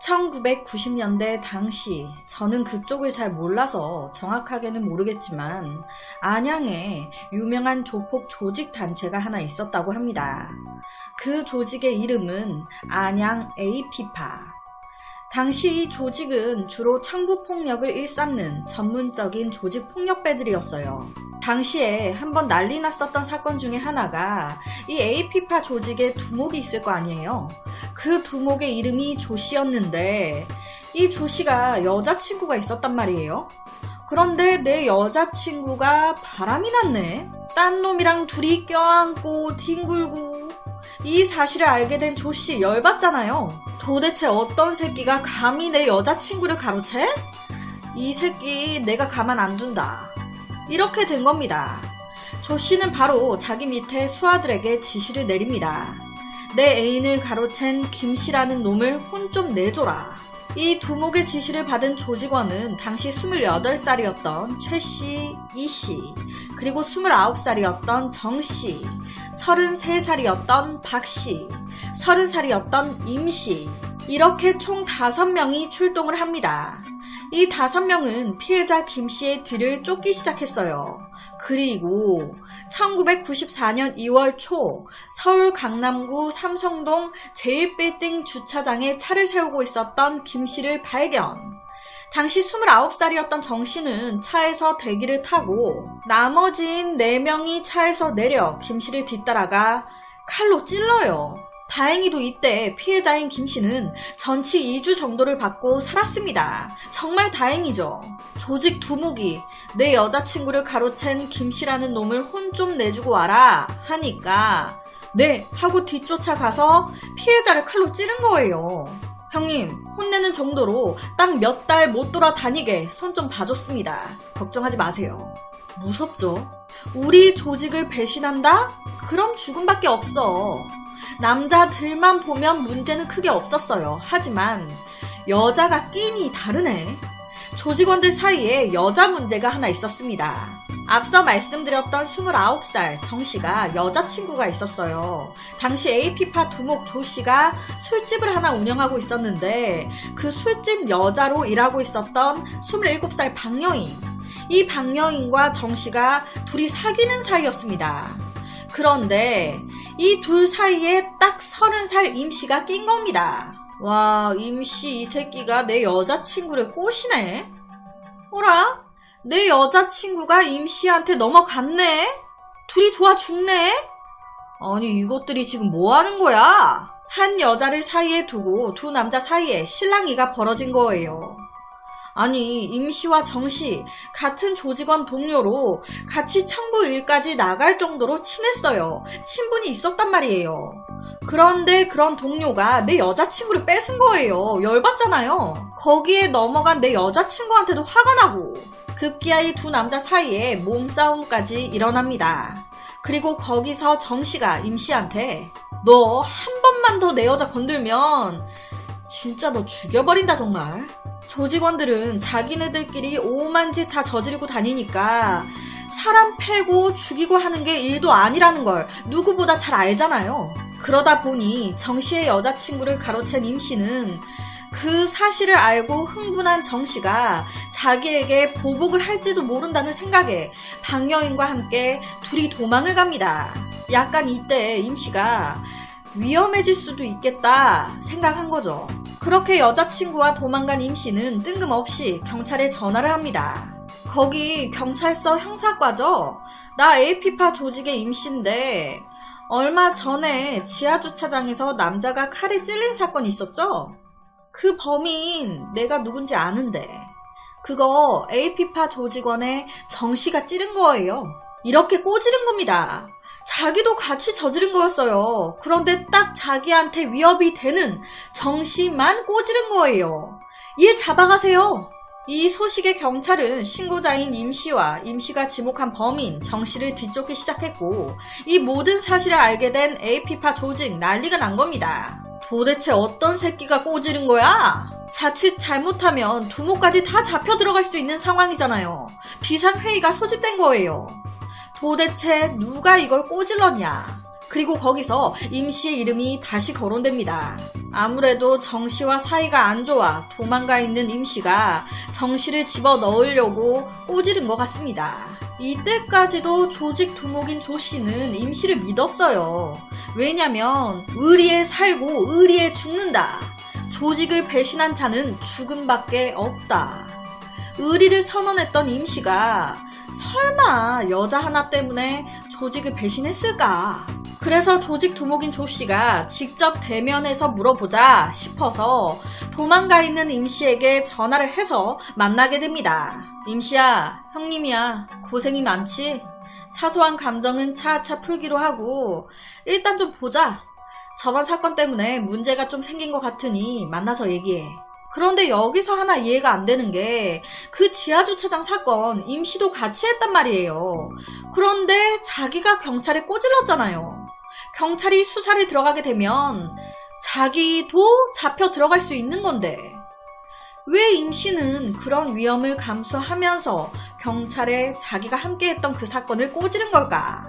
1990년대 당시 저는 그쪽을 잘 몰라서 정확하게는 모르겠지만 안양에 유명한 조폭 조직 단체가 하나 있었다고 합니다. 그 조직의 이름은 안양 AP파. 당시 이 조직은 주로 청부폭력을 일삼는 전문적인 조직폭력배들이었어요. 당시에 한번 난리 났었던 사건 중에 하나가 이 AP파 조직에 두목이 있을 거 아니에요. 그 두목의 이름이 조씨였는데 이 조씨가 여자친구가 있었단 말이에요. 그런데 내 여자친구가 바람이 났네. 딴 놈이랑 둘이 껴안고 뒹굴고. 이 사실을 알게 된 조씨 열받잖아요. 도대체 어떤 새끼가 감히 내 여자친구를 가로채? 이 새끼 내가 가만 안 둔다. 이렇게 된 겁니다. 조씨는 바로 자기 밑에 수하들에게 지시를 내립니다. 내 애인을 가로챈 김씨라는 놈을 혼 좀 내줘라. 이 두목의 지시를 받은 조직원은 당시 28살이었던 최씨, 이씨, 그리고 29살이었던 정씨, 33살이었던 박씨, 30살이었던 임씨, 이렇게 총 5명이 출동을 합니다. 이 5명은 피해자 김씨의 뒤를 쫓기 시작했어요. 그리고 1994년 2월 초 서울 강남구 삼성동 제1빌딩 주차장에 차를 세우고 있었던 김씨를 발견. 당시 29살이었던 정씨는 차에서 대기를 타고 나머진 4명이 차에서 내려 김씨를 뒤따라가 칼로 찔러요. 다행히도 이때 피해자인 김씨는 전치 2주 정도를 받고 살았습니다. 정말 다행이죠. 조직 두목이 내 여자친구를 가로챈 김씨라는 놈을 혼 좀 내주고 와라 하니까 네 하고 뒤쫓아가서 피해자를 칼로 찌른 거예요. 형님, 혼내는 정도로 딱 몇 달 못 돌아다니게 손 좀 봐줬습니다. 걱정하지 마세요. 무섭죠? 우리 조직을 배신한다? 그럼 죽음밖에 없어. 남자들만 보면 문제는 크게 없었어요. 하지만 여자가 끼니 다르네. 조직원들 사이에 여자 문제가 하나 있었습니다. 앞서 말씀드렸던 29살 정씨가 여자친구가 있었어요. 당시 AP파 두목 조씨가 술집을 하나 운영하고 있었는데 그 술집 여자로 일하고 있었던 27살 박여인. 이 박여인과 정씨가 둘이 사귀는 사이였습니다. 그런데 이 둘 사이에 딱 30살 임씨가 낀 겁니다. 와, 임씨 이 새끼가 내 여자친구를 꼬시네? 어라? 내 여자친구가 임씨한테 넘어갔네? 둘이 좋아 죽네? 아니 이것들이 지금 뭐 하는 거야? 한 여자를 사이에 두고 두 남자 사이에 실랑이가 벌어진 거예요. 아니 임씨와 정씨 같은 조직원 동료로 같이 청부 일까지 나갈 정도로 친했어요. 친분이 있었단 말이에요. 그런데 그런 동료가 내 여자친구를 뺏은 거예요. 열받잖아요. 거기에 넘어간 내 여자친구한테도 화가 나고 급기야 이 두 남자 사이에 몸싸움까지 일어납니다. 그리고 거기서 정씨가 임씨한테 너 한 번만 더 내 여자 건들면 진짜 너 죽여버린다 정말. 조직원들은 자기네들끼리 오만 짓 다 저지르고 다니니까 사람 패고 죽이고 하는 게 일도 아니라는 걸 누구보다 잘 알잖아요. 그러다 보니 정씨의 여자친구를 가로챈 임씨는 그 사실을 알고 흥분한 정씨가 자기에게 보복을 할지도 모른다는 생각에 박여인과 함께 둘이 도망을 갑니다. 약간 이때 임씨가 위험해질 수도 있겠다 생각한 거죠. 그렇게 여자친구와 도망간 임씨는 뜬금없이 경찰에 전화를 합니다. 거기 경찰서 형사과죠? 나 AP파 조직의 임씨인데 얼마 전에 지하주차장에서 남자가 칼에 찔린 사건 있었죠? 그 범인 내가 누군지 아는데 그거 AP파 조직원의 정씨가 찌른 거예요. 이렇게 꼬지른 겁니다. 자기도 같이 저지른 거였어요. 그런데 딱 자기한테 위협이 되는 정씨만 꼬지른 거예요. 얘 잡아가세요. 이 소식에 경찰은 신고자인 임씨와 임씨가 지목한 범인 정씨를 뒤쫓기 시작했고 이 모든 사실을 알게 된 AP파 조직 난리가 난 겁니다. 도대체 어떤 새끼가 꼬지른 거야? 자칫 잘못하면 두목까지 다 잡혀 들어갈 수 있는 상황이잖아요. 비상회의가 소집된 거예요. 도대체 누가 이걸 꼬질렀냐? 그리고 거기서 임씨의 이름이 다시 거론됩니다. 아무래도 정씨와 사이가 안 좋아 도망가 있는 임씨가 정씨를 집어넣으려고 꼬지른 것 같습니다. 이때까지도 조직 두목인 조씨는 임씨를 믿었어요. 왜냐면 의리에 살고 의리에 죽는다. 조직을 배신한 자는 죽음밖에 없다. 의리를 선언했던 임씨가 설마 여자 하나 때문에 조직을 배신했을까? 그래서 조직 두목인 조씨가 직접 대면해서 물어보자 싶어서 도망가 있는 임씨에게 전화를 해서 만나게 됩니다. 임씨야, 형님이야. 고생이 많지? 사소한 감정은 차차 풀기로 하고 일단 좀 보자. 저번 사건 때문에 문제가 좀 생긴 것 같으니 만나서 얘기해. 그런데 여기서 하나 이해가 안 되는 게 그 지하주차장 사건 임씨도 같이 했단 말이에요. 그런데 자기가 경찰에 꼬질렀잖아요. 경찰이 수사를 들어가게 되면 자기도 잡혀 들어갈 수 있는 건데 왜 임씨는 그런 위험을 감수하면서 경찰에 자기가 함께했던 그 사건을 꼬지른 걸까?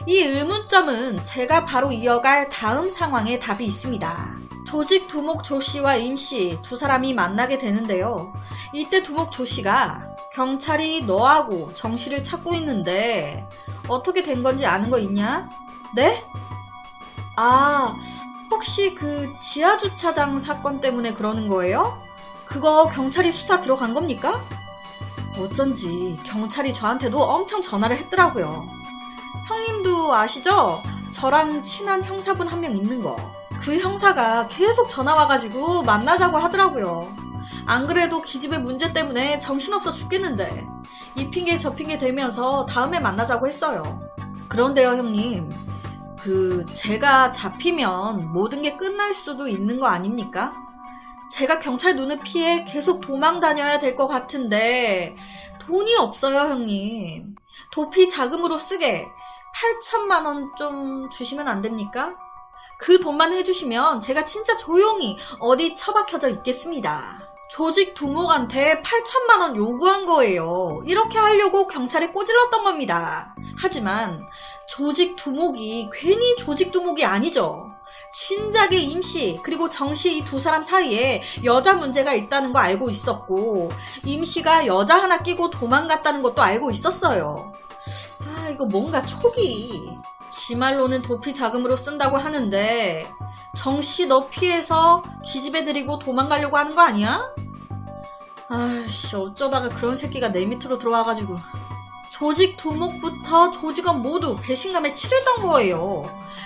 이 의문점은 제가 바로 이어갈 다음 상황에 답이 있습니다. 조직 두목 조씨와 임씨 두 사람이 만나게 되는데요. 이때 두목 조씨가 경찰이 너하고 정씨를 찾고 있는데 어떻게 된 건지 아는 거 있냐? 네? 아, 혹시 그 지하주차장 사건 때문에 그러는 거예요? 그거 경찰이 수사 들어간 겁니까? 어쩐지 경찰이 저한테도 엄청 전화를 했더라고요. 형님도 아시죠? 저랑 친한 형사분 한 명 있는 거. 그 형사가 계속 전화 와가지고 만나자고 하더라고요. 안 그래도 기집애 문제 때문에 정신없어 죽겠는데 이 핑계 저 핑계 대면서 다음에 만나자고 했어요. 그런데요 형님, 제가 잡히면 모든 게 끝날 수도 있는 거 아닙니까? 제가 경찰 눈을 피해 계속 도망 다녀야 될 것 같은데 돈이 없어요 형님. 도피 자금으로 쓰게 8천만 원 좀 주시면 안 됩니까? 그 돈만 해주시면 제가 진짜 조용히 어디 처박혀져 있겠습니다. 조직 두목한테 8천만 원 요구한 거예요. 이렇게 하려고 경찰에 꼬질렀던 겁니다. 하지만 조직 두목이 괜히 조직 두목이 아니죠. 진작에 임씨 그리고 정씨 이 두 사람 사이에 여자 문제가 있다는 거 알고 있었고 임씨가 여자 하나 끼고 도망갔다는 것도 알고 있었어요. 아, 이거 뭔가 촉이. 지 말로는 도피 자금으로 쓴다고 하는데 정씨 너 피해서 기집애 데리고 도망가려고 하는 거 아니야? 아이씨, 어쩌다가 그런 새끼가 내 밑으로 들어와가지고. 조직 두목부터 조직원 모두 배신감에 치르던 거예요.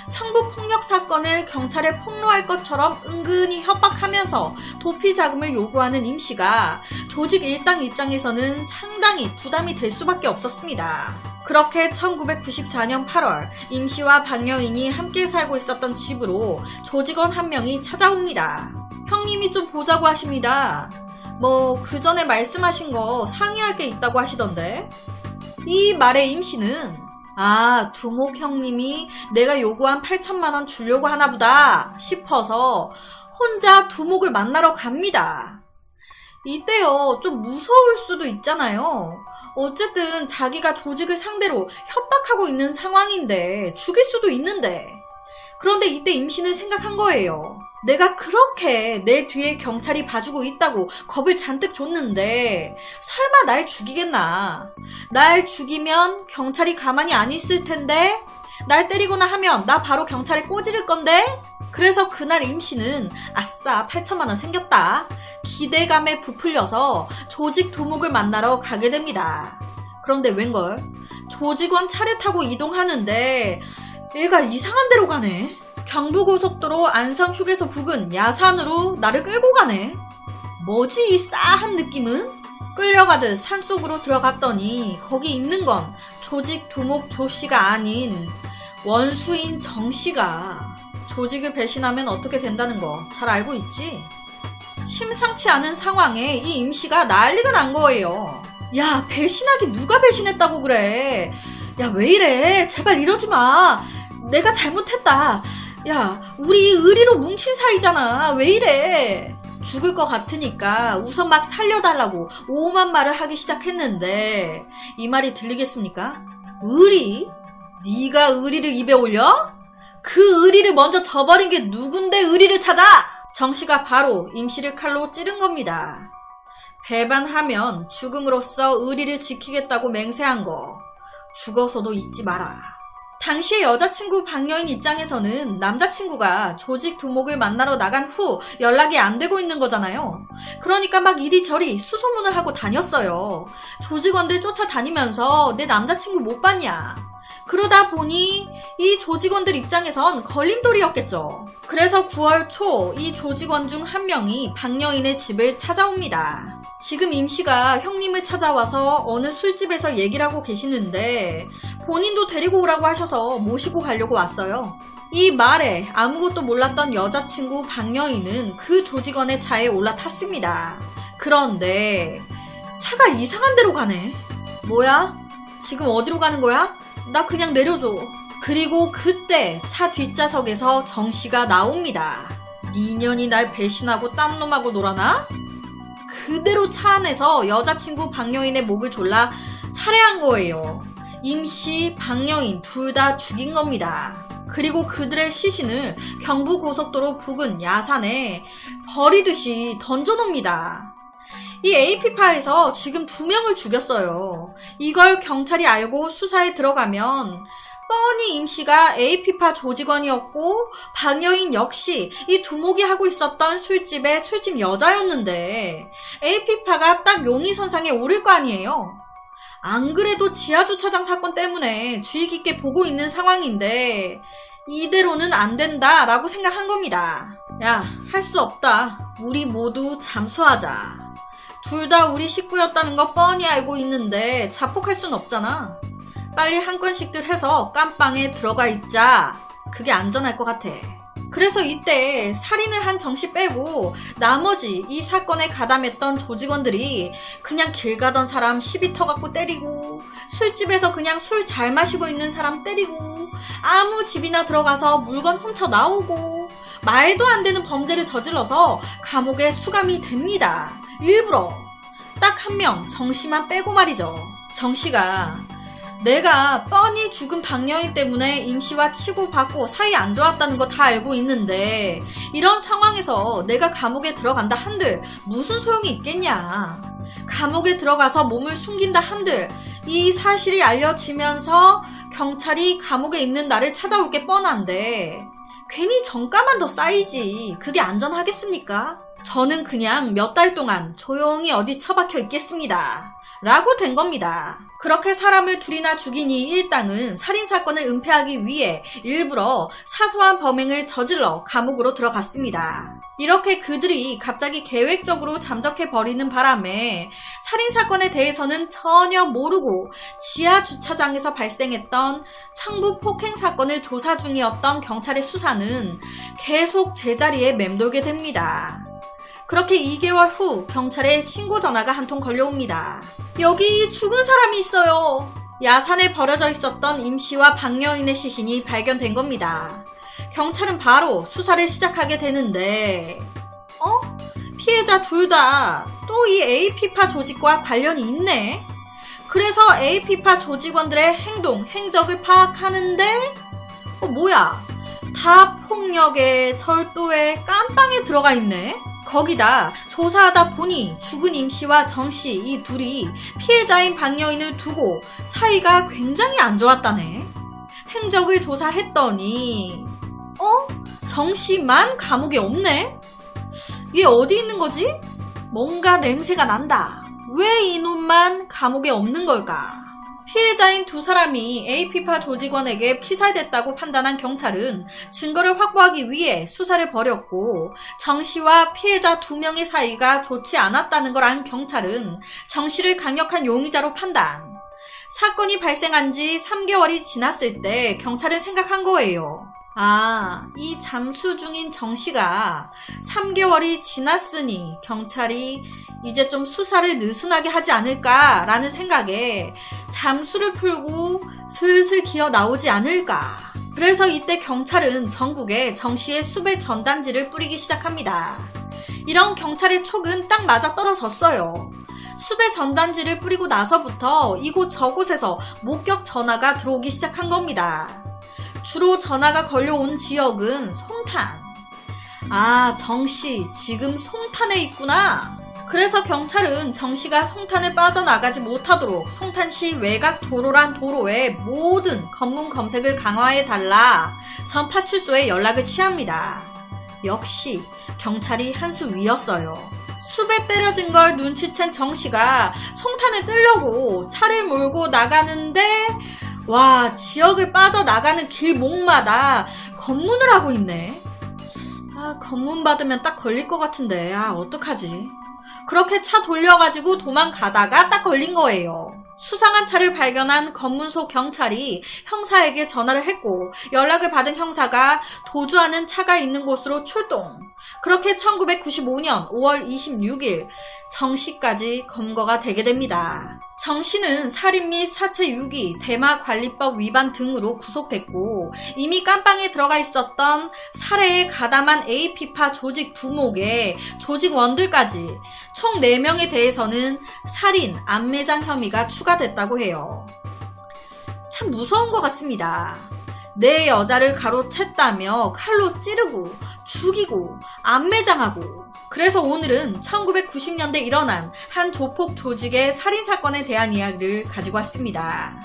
청부 폭력 사건을 경찰에 폭로할 것처럼 은근히 협박하면서 도피 자금을 요구하는 임씨가 조직 일당 입장에서는 상당히 부담이 될 수밖에 없었습니다. 그렇게 1994년 8월 임씨와 박여인이 함께 살고 있었던 집으로 조직원 한 명이 찾아옵니다. 형님이 좀 보자고 하십니다. 그 전에 말씀하신 거 상의할 게 있다고 하시던데. 이 말에 임씨는 두목 형님이 내가 요구한 8천만 원 주려고 하나 보다 싶어서 혼자 두목을 만나러 갑니다. 이때요, 좀 무서울 수도 있잖아요. 어쨌든 자기가 조직을 상대로 협박하고 있는 상황인데 죽일 수도 있는데. 그런데 이때 임씨는 생각한 거예요. 내가 그렇게 내 뒤에 경찰이 봐주고 있다고 겁을 잔뜩 줬는데 설마 날 죽이겠나. 날 죽이면 경찰이 가만히 안 있을 텐데 날 때리거나 하면 나 바로 경찰에 꼬지를 건데. 그래서 그날 임씨는 아싸 8천만 원 생겼다 기대감에 부풀려서 조직 두목을 만나러 가게 됩니다. 그런데 웬걸 조직원 차를 타고 이동하는데 얘가 이상한 데로 가네. 경부고속도로 안성 휴게소 부근 야산으로 나를 끌고 가네. 뭐지 이 싸한 느낌은? 끌려가듯 산속으로 들어갔더니 거기 있는 건 조직 두목 조씨가 아닌 원수인 정씨가. 조직을 배신하면 어떻게 된다는 거 잘 알고 있지? 심상치 않은 상황에 이 임씨가 난리가 난 거예요. 야, 배신하기 누가 배신했다고 그래. 야, 왜 이래. 제발 이러지 마. 내가 잘못했다. 야, 우리 의리로 뭉친 사이잖아. 왜 이래. 죽을 것 같으니까 우선 막 살려달라고 오만 말을 하기 시작했는데 이 말이 들리겠습니까? 의리? 네가 의리를 입에 올려? 그 의리를 먼저 저버린 게 누군데 의리를 찾아? 정씨가 바로 임씨를 칼로 찌른 겁니다. 배반하면 죽음으로써 의리를 지키겠다고 맹세한 거 죽어서도 잊지 마라. 당시의 여자친구 박여인 입장에서는 남자친구가 조직 두목을 만나러 나간 후 연락이 안 되고 있는 거잖아요. 그러니까 막 이리저리 수소문을 하고 다녔어요. 조직원들 쫓아다니면서 내 남자친구 못 봤냐. 그러다 보니 이 조직원들 입장에선 걸림돌이었겠죠. 그래서 9월 초 이 조직원 중 한 명이 박여인의 집을 찾아옵니다. 지금 임씨가 형님을 찾아와서 어느 술집에서 얘기를 하고 계시는데 본인도 데리고 오라고 하셔서 모시고 가려고 왔어요. 이 말에 아무것도 몰랐던 여자친구 박여인은 그 조직원의 차에 올라탔습니다. 그런데 차가 이상한 데로 가네. 뭐야? 지금 어디로 가는 거야? 나 그냥 내려줘. 그리고 그때 차 뒷좌석에서 정씨가 나옵니다. 니년이 날 배신하고 딴 놈하고 놀아나? 그대로 차 안에서 여자친구 박여인의 목을 졸라 살해한 거예요. 임씨, 박여인 둘 다 죽인 겁니다. 그리고 그들의 시신을 경부고속도로 부근 야산에 버리듯이 던져놓습니다. 이 AP파에서 지금 2명을 죽였어요. 이걸 경찰이 알고 수사에 들어가면 뻔히 임씨가 AP파 조직원이었고 박여인 역시 이 두목이 하고 있었던 술집의 술집 여자였는데 AP파가 딱 용의선상에 오를 거 아니에요. 안 그래도 지하주차장 사건 때문에 주의 깊게 보고 있는 상황인데 이대로는 안 된다라고 생각한 겁니다. 야, 할 수 없다. 우리 모두 잠수하자. 둘 다 우리 식구였다는 거 뻔히 알고 있는데 자폭할 순 없잖아. 빨리 한 건씩들 해서 깜빵에 들어가 있자. 그게 안전할 것 같아. 그래서 이때 살인을 한 정씨 빼고 나머지 이 사건에 가담했던 조직원들이 그냥 길 가던 사람 시비 터갖고 때리고 술집에서 그냥 술 잘 마시고 있는 사람 때리고 아무 집이나 들어가서 물건 훔쳐 나오고 말도 안 되는 범죄를 저질러서 감옥에 수감이 됩니다. 일부러 딱 한 명 정씨만 빼고 말이죠. 정씨가 내가 뻔히 죽은 박여인 때문에 임씨와 치고받고 사이 안 좋았다는 거 다 알고 있는데 이런 상황에서 내가 감옥에 들어간다 한들 무슨 소용이 있겠냐. 감옥에 들어가서 몸을 숨긴다 한들 이 사실이 알려지면서 경찰이 감옥에 있는 나를 찾아올 게 뻔한데 괜히 정가만 더 쌓이지. 그게 안전하겠습니까? 저는 그냥 몇 달 동안 조용히 어디 처박혀 있겠습니다. 라고 된 겁니다. 그렇게 사람을 둘이나 죽인 이 일당은 살인사건을 은폐하기 위해 일부러 사소한 범행을 저질러 감옥으로 들어갔습니다. 이렇게 그들이 갑자기 계획적으로 잠적해버리는 바람에 살인사건에 대해서는 전혀 모르고 지하주차장에서 발생했던 창부 폭행 사건을 조사 중이었던 경찰의 수사는 계속 제자리에 맴돌게 됩니다. 그렇게 2개월 후 경찰에 신고 전화가 한 통 걸려옵니다. 여기 죽은 사람이 있어요. 야산에 버려져 있었던 임씨와 박여인의 시신이 발견된 겁니다. 경찰은 바로 수사를 시작하게 되는데 피해자 둘 다 또 이 AP파 조직과 관련이 있네. 그래서 AP파 조직원들의 행동, 행적을 파악하는데 뭐야? 다 폭력에 절도에 깜빵에 들어가 있네. 거기다 조사하다 보니 죽은 임씨와 정씨 이 둘이 피해자인 박여인을 두고 사이가 굉장히 안 좋았다네. 행적을 조사했더니 정씨만 감옥에 없네? 얘 어디 있는 거지? 뭔가 냄새가 난다. 왜 이놈만 감옥에 없는 걸까? 피해자인 두 사람이 AP파 조직원에게 피살됐다고 판단한 경찰은 증거를 확보하기 위해 수사를 벌였고 정씨와 피해자 2명의 사이가 좋지 않았다는 걸 안 경찰은 정씨를 강력한 용의자로 판단. 사건이 발생한 지 3개월이 지났을 때 경찰은 생각한 거예요. 이 잠수 중인 정씨가 3개월이 지났으니 경찰이 이제 좀 수사를 느슨하게 하지 않을까라는 생각에 잠수를 풀고 슬슬 기어 나오지 않을까. 그래서 이때 경찰은 전국에 정씨의 수배 전단지를 뿌리기 시작합니다. 이런 경찰의 촉은 딱 맞아 떨어졌어요. 수배 전단지를 뿌리고 나서부터 이곳 저곳에서 목격 전화가 들어오기 시작한 겁니다. 주로 전화가 걸려온 지역은 송탄. 아, 정씨 지금 송탄에 있구나. 그래서 경찰은 정씨가 송탄에 빠져나가지 못하도록 송탄시 외곽 도로란 도로의 모든 검문 검색을 강화해달라 전 파출소에 연락을 취합니다. 역시 경찰이 한 수 위였어요. 숲에 때려진 걸 눈치챈 정씨가 송탄에 뜨려고 차를 몰고 나가는데 와, 지역을 빠져나가는 길목마다 검문을 하고 있네. 아, 검문 받으면 딱 걸릴 것 같은데 어떡하지? 그렇게 차 돌려가지고 도망가다가 딱 걸린 거예요. 수상한 차를 발견한 검문소 경찰이 형사에게 전화를 했고 연락을 받은 형사가 도주하는 차가 있는 곳으로 출동. 그렇게 1995년 5월 26일 정씨까지 검거가 되게 됩니다. 정씨는 살인 및 사체 유기, 대마관리법 위반 등으로 구속됐고 이미 깜빵에 들어가 있었던 살해에 가담한 AP파 조직 두목의 조직원들까지 총 4명에 대해서는 살인, 암매장 혐의가 추가됐다고 해요. 참 무서운 것 같습니다. 내 여자를 가로챘다며 칼로 찌르고 죽이고 암매장하고. 그래서 오늘은 1990년대 일어난 한 조폭 조직의 살인사건에 대한 이야기를 가지고 왔습니다.